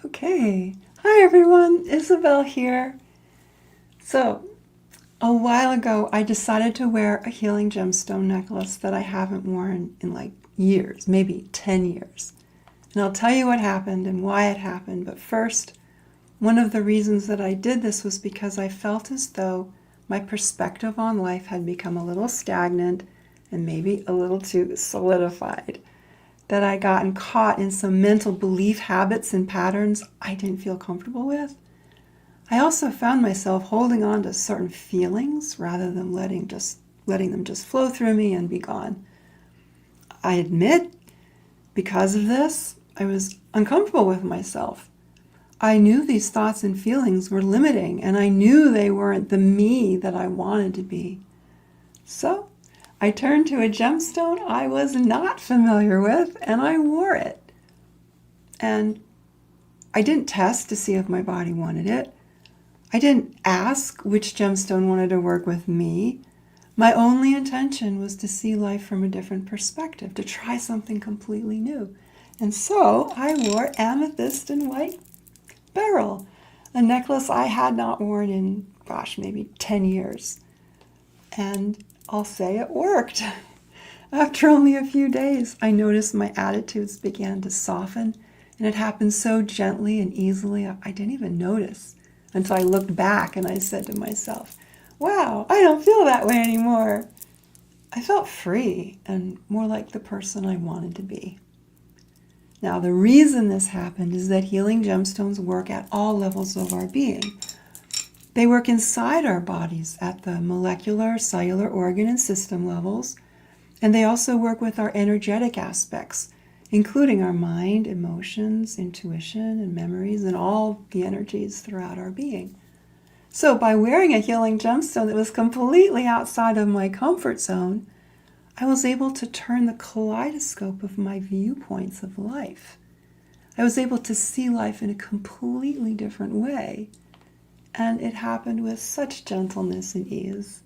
Okay. Hi everyone, Isabelle here. So, a while ago I decided to wear a healing gemstone necklace that I haven't worn in like years, maybe 10 years. And I'll tell you what happened and why it happened, but first, one of the reasons that I did this was because I felt as though my perspective on life had become a little stagnant and maybe a little too solidified. That I gotten caught in some mental belief habits and patterns I didn't feel comfortable with. I also found myself holding on to certain feelings rather than letting them just flow through me and be gone. I admit, because of this, I was uncomfortable with myself. I knew these thoughts and feelings were limiting, and I knew they weren't the me that I wanted to be. So I turned to a gemstone I was not familiar with, and I wore it. And I didn't test to see if my body wanted it. I didn't ask which gemstone wanted to work with me. My only intention was to see life from a different perspective, to try something completely new. And so I wore amethyst and white beryl, a necklace I had not worn in, maybe 10 years. And I'll say it worked. After only a few days, I noticed my attitudes began to soften, and it happened so gently and easily I didn't even notice until I looked back and I said to myself, wow, I don't feel that way anymore. I felt free and more like the person I wanted to be. Now, the reason this happened is that healing gemstones work at all levels of our being. They work inside our bodies at the molecular, cellular, organ, and system levels, and they also work with our energetic aspects, including our mind, emotions, intuition, and memories, and all the energies throughout our being. So by wearing a healing gemstone that was completely outside of my comfort zone, I was able to turn the kaleidoscope of my viewpoints of life. I was able to see life in a completely different way. And it happened with such gentleness and ease.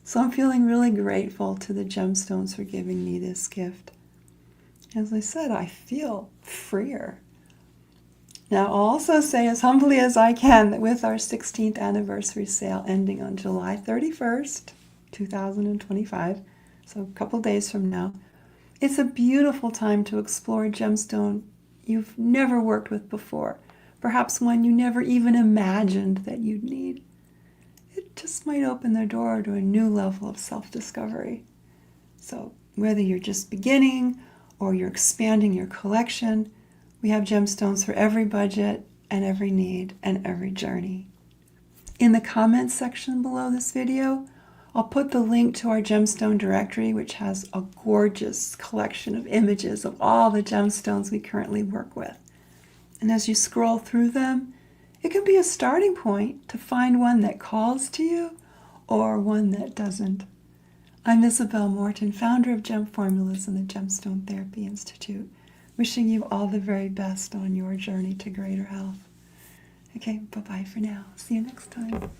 So I'm feeling really grateful to the gemstones for giving me this gift. As I said, I feel freer. Now, I'll also say as humbly as I can that with our 16th anniversary sale ending on July 31st, 2025, so a couple days from now, it's a beautiful time to explore a gemstone you've never worked with before, perhaps one you never even imagined that you'd need. It just might open the door to a new level of self-discovery. So whether you're just beginning or you're expanding your collection, we have gemstones for every budget and every need and every journey. In the comments section below this video, I'll put the link to our gemstone directory, which has a gorgeous collection of images of all the gemstones we currently work with. And as you scroll through them, it can be a starting point to find one that calls to you or one that doesn't. I'm Isabelle Morton, founder of Gem Formulas and the Gemstone Therapy Institute, wishing you all the very best on your journey to greater health. Okay, bye-bye for now. See you next time.